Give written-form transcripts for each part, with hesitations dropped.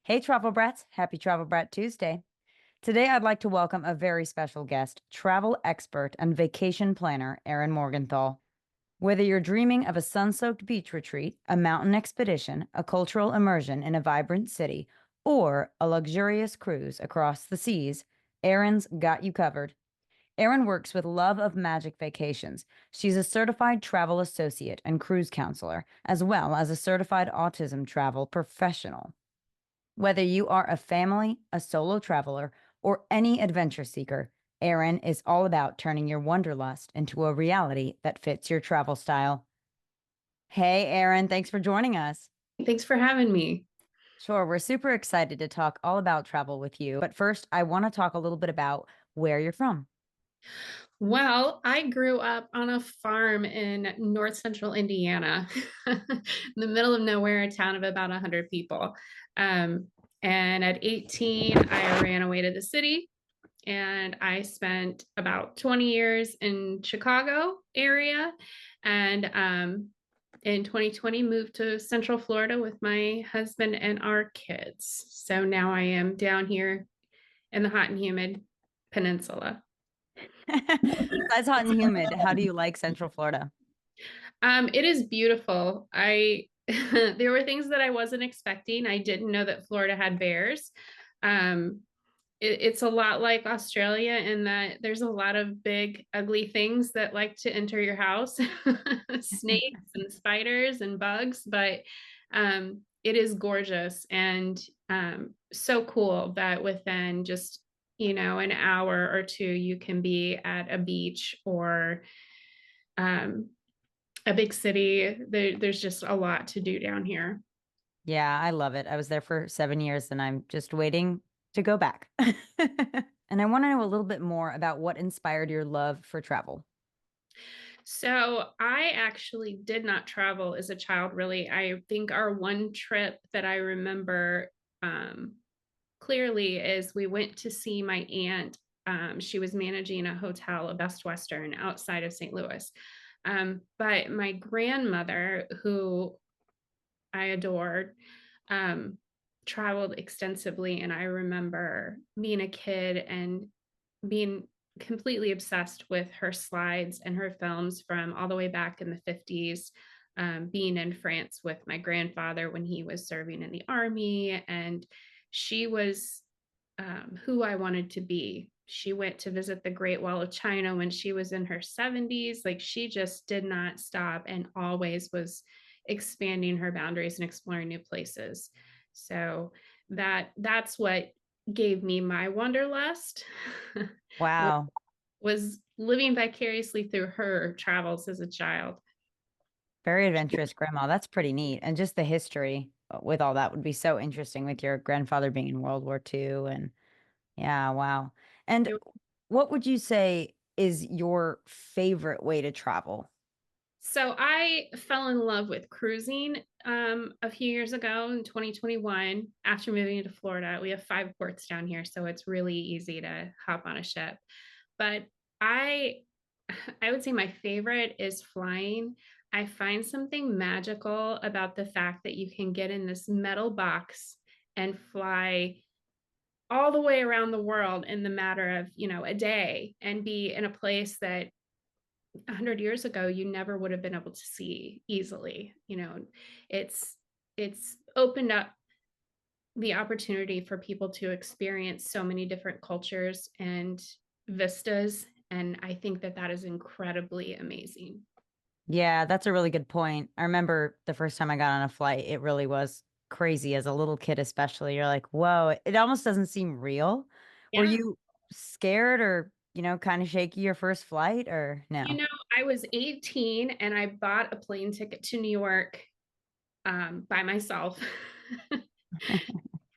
Hey, Travel Brats. Happy Travel Brat Tuesday. Today, I'd like to welcome a very special guest, travel expert and vacation planner, Erin Morgenthal. Whether you're dreaming of a sun-soaked beach retreat, a mountain expedition, a cultural immersion in a vibrant city, or a luxurious cruise across the seas, Erin's got you covered. Erin works with Love of Magic Vacations. She's a certified travel associate and cruise counselor, as well as a certified autism travel professional. Whether you are a family, a solo traveler, or any adventure seeker, Erin is all about turning your wanderlust into a reality that fits your travel style. Hey, Erin, thanks for joining us. Thanks for having me. Sure, we're super excited to talk all about travel with you. But first, I want to talk a little bit about where you're from. Well, I grew up on a farm in north central Indiana, in the middle of nowhere, a town of about 100 people. Um, and at 18, I ran away to the city and I spent about 20 years in Chicago area. And in 2020, moved to Central Florida with my husband and our kids. So now I am down here in the hot and humid peninsula. Besides hot and humid, how do you like Central Florida? It is beautiful. I there were things that I wasn't expecting. I didn't know that Florida had bears. Um, it's a lot like Australia in that there's a lot of big, ugly things that like to enter your house, snakes and spiders and bugs. But it is gorgeous and so cool that within just an hour or two, you can be at a beach or um, a big city. There's just a lot to do down here. Yeah, I love it. I was there for 7 years and I'm just waiting to go back. And I want to know a little bit more about what inspired your love for travel. So I actually did not travel as a child, really. I think our one trip that I remember clearly is we went to see my aunt. She was managing a hotel, a Best Western, outside of St. Louis. But my grandmother, who I adored, um, traveled extensively. And I remember being a kid and being completely obsessed with her slides and her films from all the way back in the 50s, being in France with my grandfather when he was serving in the army. And she was who I wanted to be. She went to visit the Great Wall of China when she was in her 70s. Like she just did not stop and always was expanding her boundaries and exploring new places. So that's what gave me my wanderlust Wow. was living vicariously through her travels as a child. Very adventurous grandma. That's pretty neat. And just the history with all that would be so interesting with your grandfather being in World War II. And yeah, wow. And what would you say is your favorite way to travel? So I fell in love with cruising a few years ago in 2021 after moving to Florida. We have 5 ports down here, so it's really easy to hop on a ship. But I I would say my favorite is flying. I find something magical about the fact that you can get in this metal box and fly all the way around the world in the matter of, a day and be in a place that 100 years ago you never would have been able to see easily. It's opened up the opportunity for people to experience so many different cultures and vistas, and I think that that is incredibly amazing. Yeah, that's a really good point. I remember the first time I got on a flight, it really was crazy as a little kid, especially. You're like, whoa, it almost doesn't seem real. Were Yeah. you scared or, kind of shaky your first flight or you no? know I was 18 and I bought a plane ticket to New York by myself.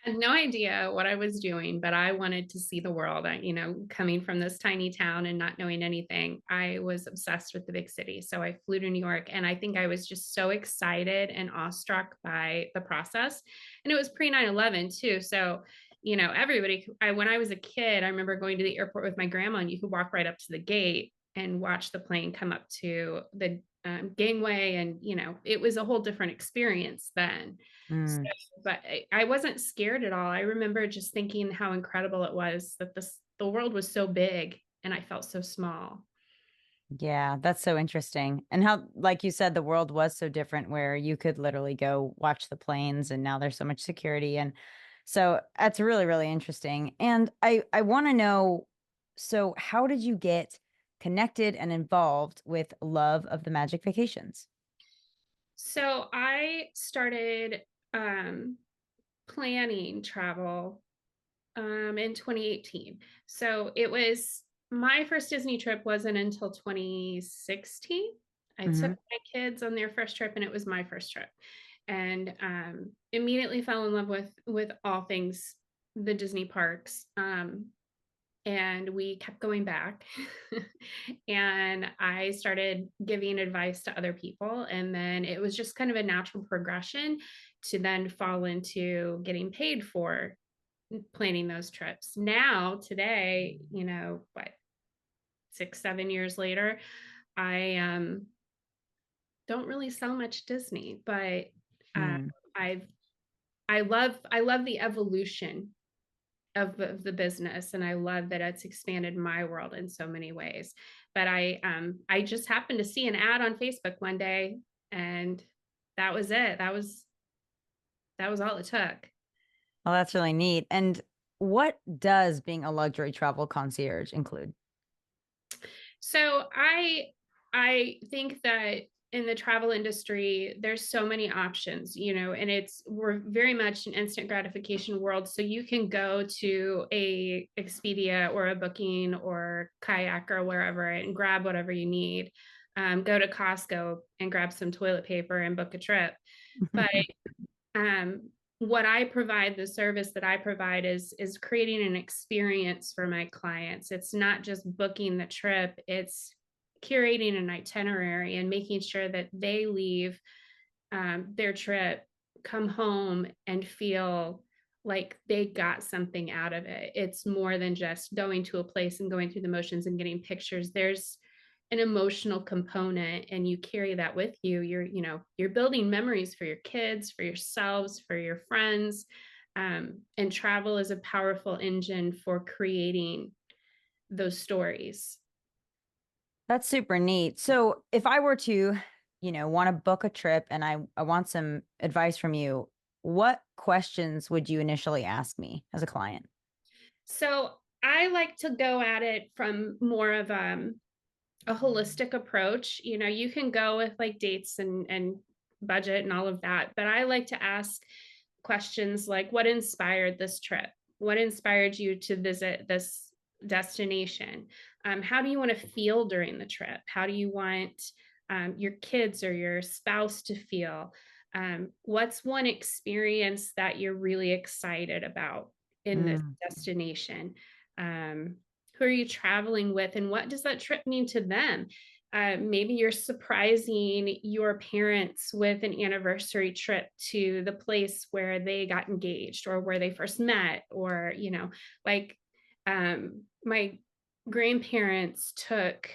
Had no idea what I was doing, but I wanted to see the world. Coming from this tiny town and not knowing anything, I was obsessed with the big city. So I flew to New York, and I think I was just so excited and awestruck by the process. And it was pre 9/11 too. So, when I was a kid, I remember going to the airport with my grandma, and you could walk right up to the gate and watch the plane come up to gangway, and it was a whole different experience then. So, Mm. but I wasn't scared at all. I remember just thinking how incredible it was that the world was so big and I felt so small. Yeah, that's so interesting. And how, like you said, the world was so different where you could literally go watch the planes and now there's so much security. And so that's really, really interesting. And I want to know, so how did you get connected and involved with Love of the Magic Vacations? So I started planning travel in 2018. So it was my first Disney trip wasn't until 2016. I took Hmm. my kids on their first trip, and it was my first trip, and immediately fell in love with all things the Disney parks. And we kept going back. And I started giving advice to other people, and then it was just kind of a natural progression to then fall into getting paid for planning those trips. Now, today, what, 6, 7 years later, I don't really sell much Disney, but uh, Mm. I've I love the evolution of the business, and I love that it's expanded my world in so many ways. But I just happened to see an ad on Facebook one day, and that was it. That was all it took. Well, that's really neat. And what does being a luxury travel concierge include? So I think that in the travel industry, there's so many options, and we're very much an instant gratification world. So you can go to a Expedia or a Booking or Kayak or wherever and grab whatever you need. Go to Costco and grab some toilet paper and book a trip. But um, what I provide, the service that I provide is creating an experience for my clients. It's not just booking the trip, it's curating an itinerary and making sure that they leave their trip, come home, and feel like they got something out of it. It's more than just going to a place and going through the motions and getting pictures. There's an emotional component, and you carry that with you. You're building memories for your kids, for yourselves, for your friends. And travel is a powerful engine for creating those stories. That's super neat. So if I were to, want to book a trip and I want some advice from you, what questions would you initially ask me as a client? So I like to go at it from more of a holistic approach. You can go with like dates and budget and all of that, but I like to ask questions like, what inspired this trip? What inspired you to visit this destination? How do you want to feel during the trip? How do you want your kids or your spouse to feel? What's one experience that you're really excited about in this Mm. destination? Who are you traveling with, and what does that trip mean to them? Maybe you're surprising your parents with an anniversary trip to the place where they got engaged or where they first met, or like my grandparents took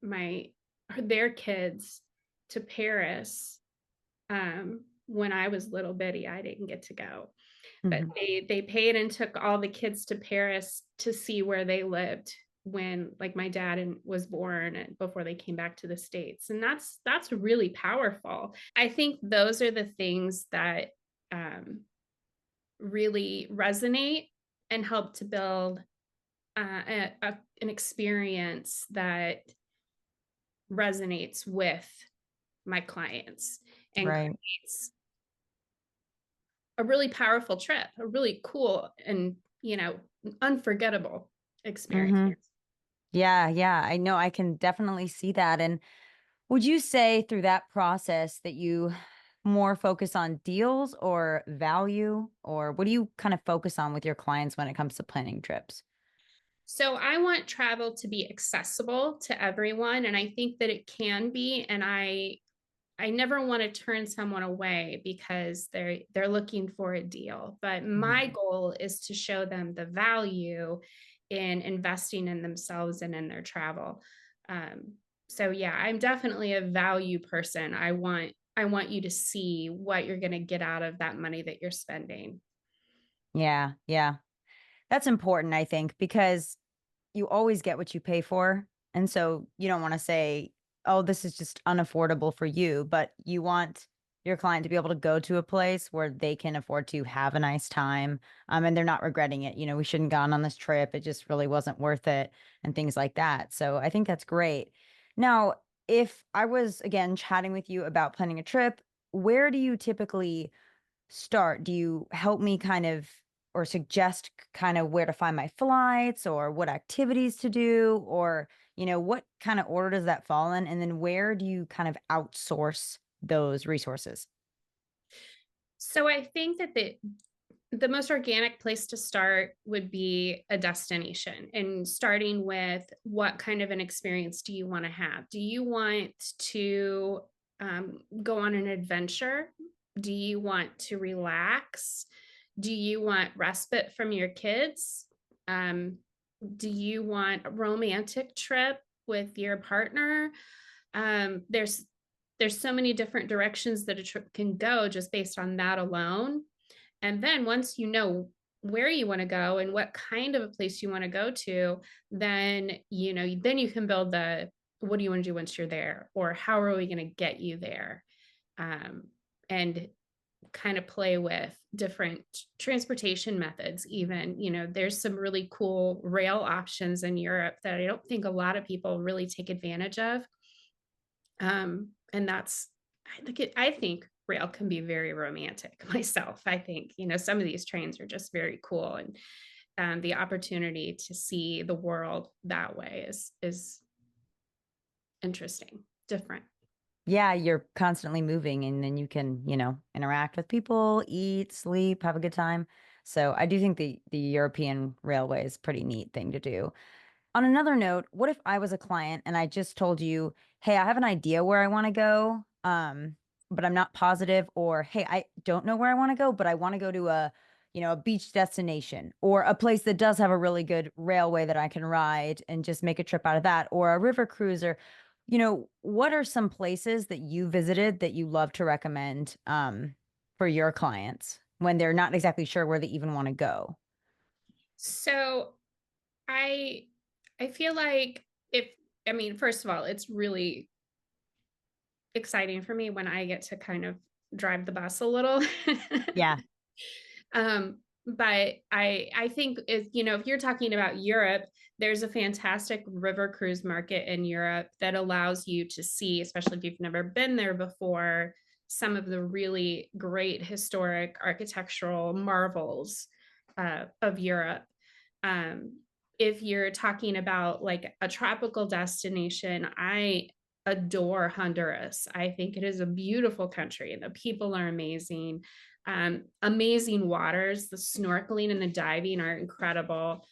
my their kids to Paris when I was little bitty. I didn't get to go, but Mhm. they paid and took all the kids to Paris to see where they lived when, like, my dad was born, and before they came back to the States. And that's really powerful. I think those are the things that really resonate and help to build an experience that resonates with my clients and Right. creates a really powerful trip, a really cool and, unforgettable experience. Hmm. Yeah, yeah. I know I can definitely see that. And would you say through that process that you more focus on deals or value, or what do you kind of focus on with your clients when it comes to planning trips? So I want travel to be accessible to everyone, and I think that it can be, and I never want to turn someone away because they're looking for a deal. But my Mhm. goal is to show them the value in investing in themselves and in their travel. Um, So yeah, I'm definitely a value person. I want you to see what you're going to get out of that money that you're spending. Yeah, yeah. That's important, I think, because you always get what you pay for. And so you don't want to say, oh, this is just unaffordable for you, but you want your client to be able to go to a place where they can afford to have a nice time, and they're not regretting it. You know, we shouldn't have gone on this trip. It just really wasn't worth it and things like that. So I think that's great. Now, if I was again chatting with you about planning a trip, where do you typically start? Do you help me kind of or suggest kind of where to find my flights or what activities to do or, what kind of order does that fall in? And then where do you kind of outsource those resources? So I think that the most organic place to start would be a destination and starting with what kind of an experience do you want to have? Do you want to go on an adventure? Do you want to relax? Do you want respite from your kids? Um, do you want a romantic trip with your partner? There's so many different directions that a trip can go just based on that alone. And then once you know where you want to go and what kind of a place you want to go to, then you can build the what do you want to do once you're there, or how are we going to get you there, and kind of play with different transportation methods. Even there's some really cool rail options in Europe that I don't think a lot of people really take advantage of, and that's I think rail can be very romantic myself. I think, some of these trains are just very cool, and the opportunity to see the world that way is interesting, different. Yeah, you're constantly moving and then you can, interact with people, eat, sleep, have a good time. So I do think the European railway is a pretty neat thing to do. On another note, what if I was a client and I just told you, "Hey, I have an idea where I want to go, but I'm not positive," or "Hey, I don't know where I want to go, but I want to go to a beach destination or a place that does have a really good railway that I can ride and just make a trip out of that, or a river cruise, or, what are some places that you visited that you love to recommend, for your clients when they're not exactly sure where they even want to go?" So I I feel like if I mean, first of all, it's really exciting for me when I get to kind of drive the bus a little. Yeah. But I think if you're talking about Europe, there's a fantastic river cruise market in Europe that allows you to see, especially if you've never been there before, some of the really great historic architectural marvels of Europe. Um, if you're talking about like a tropical destination, I adore Honduras. I think it is a beautiful country. The people are amazing. Amazing waters. The snorkeling and the diving are incredible.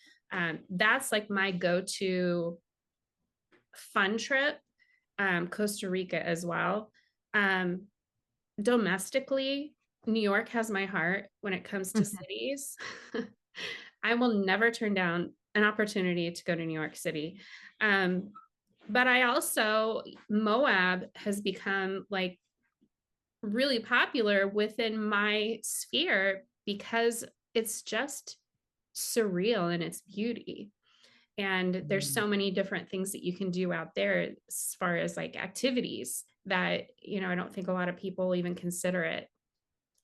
That's like my go-to fun trip. Costa Rica as well. Um, Domestically, New York has my heart when it comes to cities. I will never turn down an opportunity to go to New York City. Um, but I also, Moab has become like really popular within my sphere because it's just surreal in its beauty. And there's Mhm. so many different things that you can do out there as far as like activities that, I don't think a lot of people even consider it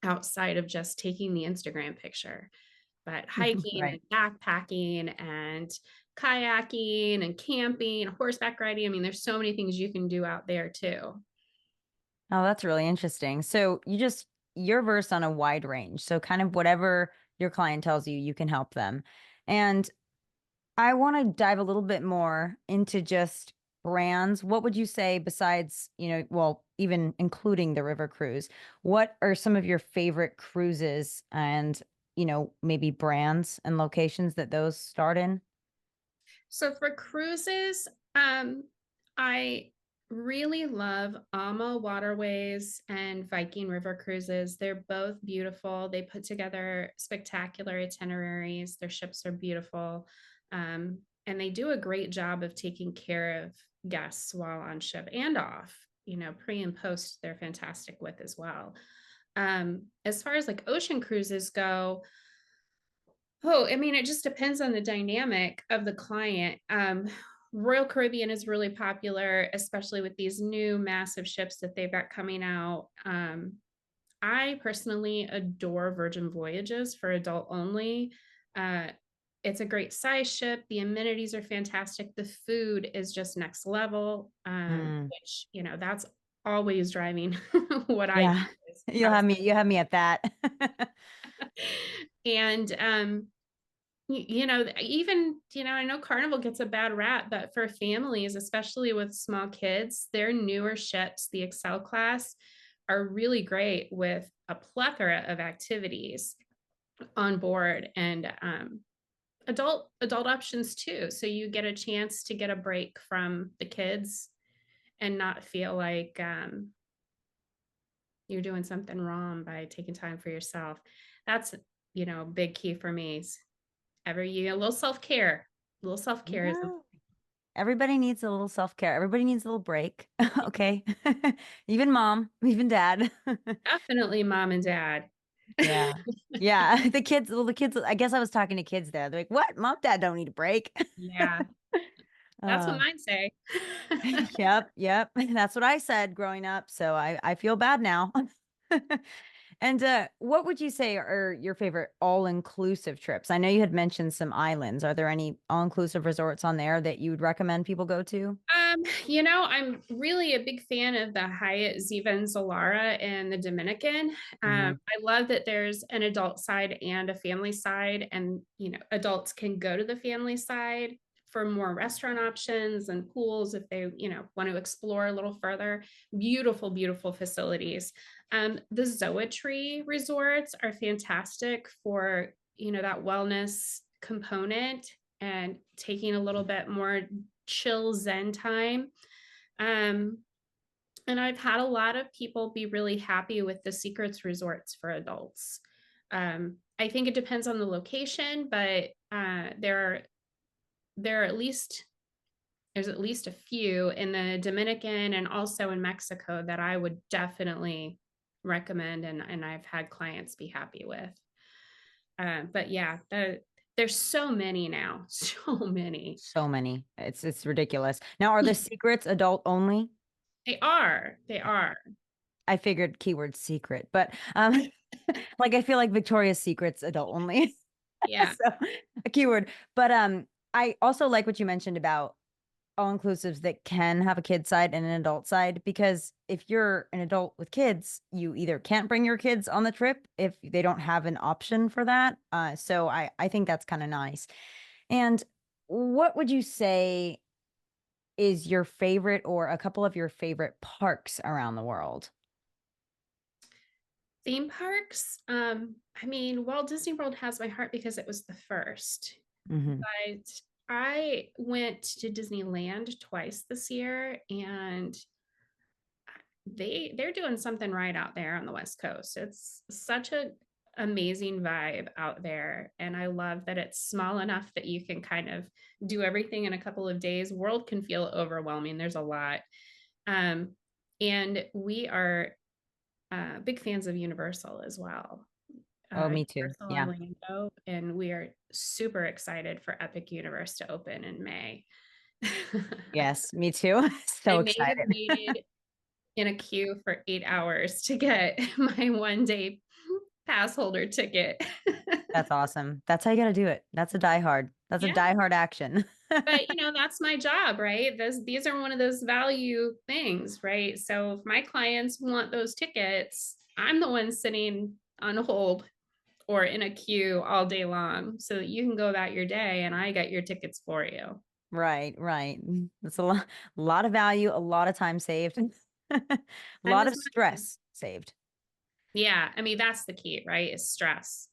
outside of just taking the Instagram picture. But hiking Right. and backpacking and kayaking and camping, horseback riding. I mean, there's so many things you can do out there too. Oh, that's really interesting. So you're versed on a wide range. So kind of whatever your client tells you, you can help them. And I want to dive a little bit more into just brands. What would you say besides, well, even including the river cruise, what are some of your favorite cruises and, maybe brands and locations that those start in? So for cruises, I really love Alma Waterways and Viking River Cruises. They're both beautiful. They put together spectacular itineraries. Their ships are beautiful. And they do a great job of taking care of guests while on ship and off. Pre and post, they're fantastic with as well. As far as like ocean cruises go, oh, I mean, it just depends on the dynamic of the client. Royal Caribbean is really popular, especially with these new massive ships that they've got coming out. I personally adore Virgin Voyages for adult only. Uh, it's a great size ship. The amenities are fantastic. The food is just next level, Mm, which, that's always driving what I yeah. eat is how's You have me at that. and even, I know Carnival gets a bad rap, but for families, especially with small kids, their newer ships, the Excel class, are really great with a plethora of activities on board and adult options too. So you get a chance to get a break from the kids and not feel like you're doing something wrong by taking time for yourself. That's, big key for me. Every year, a little self-care. A little self-care is Yeah. Everybody needs a little self-care. Everybody needs a little break. Okay. Even mom, even dad. definitely mom and dad. Yeah. Yeah. The kids, I guess I was talking to kids there. They're like, what? Mom, dad don't need a break. Yeah, that's what Uh, mine say. yep. Yep. That's what I said growing up. So I feel bad now. And what would you say are your favorite all-inclusive trips? I know you had mentioned some islands. Are there any all-inclusive resorts on there that you would recommend people go to? I'm really a big fan of the Hyatt Ziva and Zilara in the Dominican. Hmm. I love that there's an adult side and a family side, and adults can go to the family side for more restaurant options and pools if they, want to explore a little further. Beautiful, beautiful facilities. The Zoetree resorts are fantastic for, that wellness component and taking a little bit more chill zen time. Um, and I've had a lot of people be really happy with the secrets resorts for adults. I think it depends on the location, but there are at least there's at least a few in the Dominican and also in Mexico that I would definitely recommend, and I've had clients be happy with. But yeah, there's so many now, so many. So many. It's ridiculous. Now, are the secrets adult only? They are. I figured keyword secret, but like I feel like Victoria's Secret's adult only. Yeah. So a keyword. But I also like what you mentioned about all inclusives that can have a kid side and an adult side because if you're an adult with kids, you either can't bring your kids on the trip if they don't have an option for that. So I think that's kind of nice. And what would you say is your favorite or a couple of your favorite parks around the world? Theme parks, I mean, Walt Disney World has my heart because it was the first, Hmm. but I went to Disneyland twice this year, and they're doing something right out there on the West Coast. It's such a amazing vibe out there, and I love that it's small enough that you can kind of do everything in a couple of days. World can feel overwhelming. There's a lot. Um, and we are big fans of Universal as well. Oh, me too. Universal Yeah. Orlando, and we are super excited for Epic Universe to open in May. Yes, me too. I So may have excited. waited in a queue for 8 hours to get my 1 day pass holder ticket. That's awesome. That's how you got to do it. That's a die hard. That's a Yeah, die hard action. but that's my job, right? These are one of those value things, right? So if my clients want those tickets, I'm the one sitting on hold or in a queue all day long so that you can go about your day and I get your tickets for you. Right, right. That's a lot of value, a lot of time saved, a Time lot is of money. stress saved. Yeah, I mean that's the key, right? Is stress.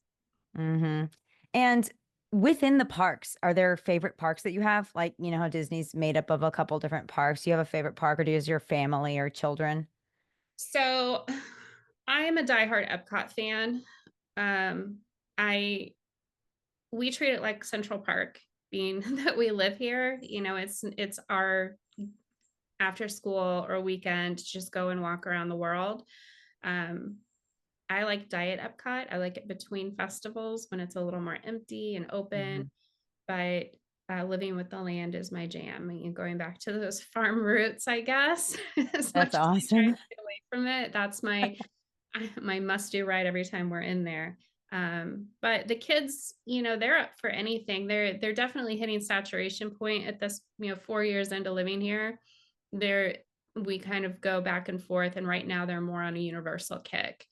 Hmm. And within the parks, are there favorite parks that you have? Like, you know how Disney's made up of a couple different parks. Do you have a favorite park or do you have your family or children? So I am a diehard Epcot fan. Um, I we treat it like Central Park, being that we live here. It's our after school or weekend to just go and walk around the world. Um, I like Diet Epcot. I like it between festivals when it's a little more empty and open, Mhm. but living with the land is my jam. And going back to those farm roots, I guess, as much That's as I try to awesome. get away from it, that's my my must do right every time we're in there. But the kids, they're up for anything. They're definitely hitting saturation point at this, 4 years into living here. They're we kind of go back and forth, and right now they're more on a universal kick.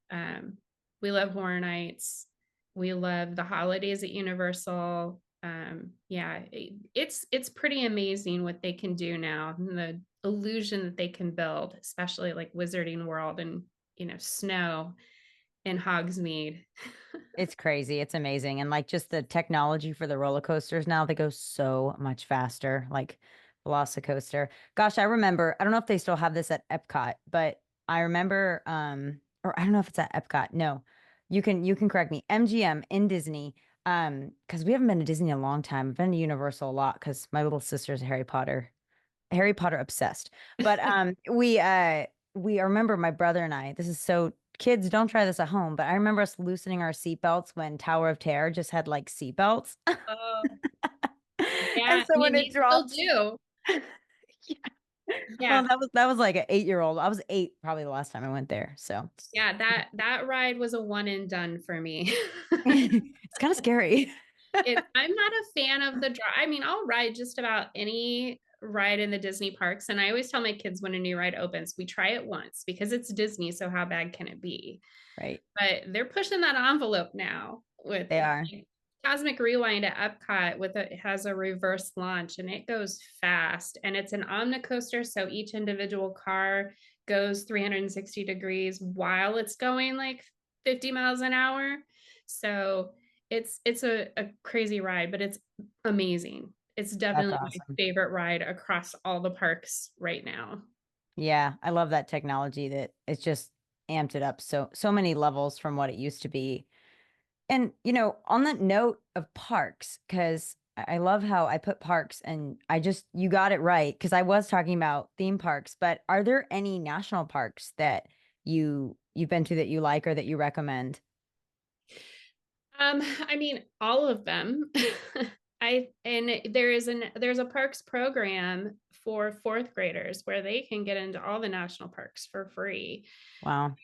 Um, we love Horror Nights. We love the holidays at Universal. Yeah, it's pretty amazing what they can do now, and the illusion that they can build, especially like Wizarding World and snow in Hogsmeade. It's crazy. It's amazing. And like just the technology for the roller coasters now, they go so much faster, like Velocicoaster. Gosh, I remember, I don't know if they still have this at Epcot, but I remember, or I don't know if it's at Epcot. No, you can correct me. MGM in Disney. Because we haven't been to Disney in a long time. I've been to Universal a lot because my little sister's a Harry Potter obsessed. But we I remember my brother and I, this is so kids don't try this at home, but I remember us loosening our seatbelts when Tower of Terror just had like seatbelts. Oh, And yeah. I so when mean, it they still drops, do. yeah. Yeah. Well, that was like an 8-year old. I was 8 probably the last time I went there. So Yeah, that ride was a one and done for me. it's kind of scary. I'm not a fan of the I mean, I'll ride just about any ride in the Disney parks. And I always tell my kids when a new ride opens, we try it once because it's Disney. So how bad can it be? Right. But they're pushing that envelope now with They are. like, Cosmic Rewind at Epcot it has a reverse launch and it goes fast and it's an omnicoaster. So each individual car goes 360 degrees while it's going like 50 miles an hour. So it's a crazy ride, but it's amazing. It's That's definitely my awesome. favorite ride across all the parks right now. Yeah, I love that technology that it's just amped it up so many levels from what it used to be. And, on that note of parks, because I love how I put parks and you got it right, because I was talking about theme parks, but are there any national parks that you've been to that you like or that you recommend? I mean, all of them. There's a parks program for fourth graders where they can get into all the national parks for free. Wow.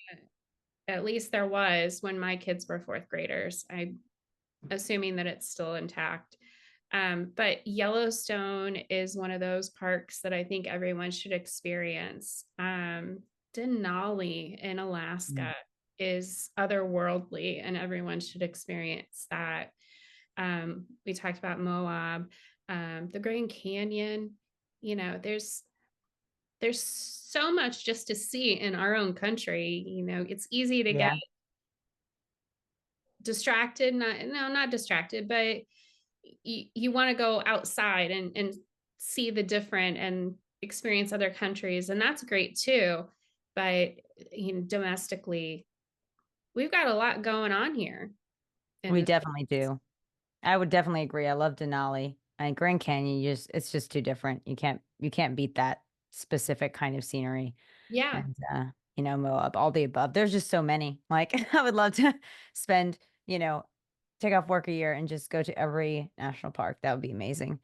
At least there was when my kids were fourth graders. I'm assuming that it's still intact. But Yellowstone is one of those parks that I think everyone should experience. Denali in Mm. Alaska is otherworldly, and everyone should experience that. We talked about Moab, the Grand Canyon. There's so much just to see in our own country. It's easy to get Yeah, distracted. Not distracted, but you want to go outside and see the different and experience other countries, and that's great too. But domestically, we've got a lot going on here in we this. definitely do. I would definitely agree. I love Denali and Grand Canyon. It's just too different. You can't beat that specific kind of scenery. Yeah, And Moab, all the above. There's just so many. Like I would love to spend, take off work a year and just go to every national park. That would be amazing.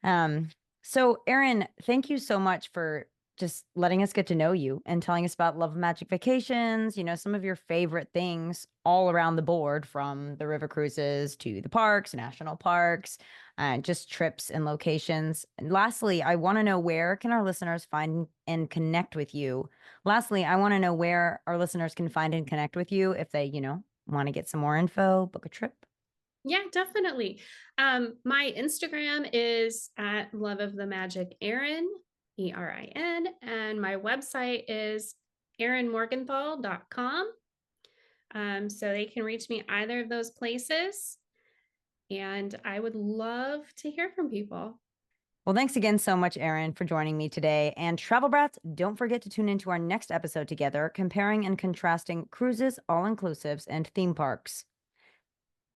Um, so Erin, thank you so much for just letting us get to know you and telling us about Love of Magic Vacations, some of your favorite things all around the board, from the river cruises to the parks, national parks, and just trips and locations. And lastly, I want to know, where can our listeners find and connect with you? Lastly, I want to know where our listeners can find and connect with you if they, want to get some more info, book a trip. yeah, definitely. My Instagram is at Love of the Magic Erin, Erin, and my website is erinmorgenthal.com. So they can reach me either of those places. And I would love to hear from people. Well, thanks again so much, Erin, for joining me today. And Travel Brats, don't forget to tune into our next episode together, comparing and contrasting cruises, all inclusives, and theme parks.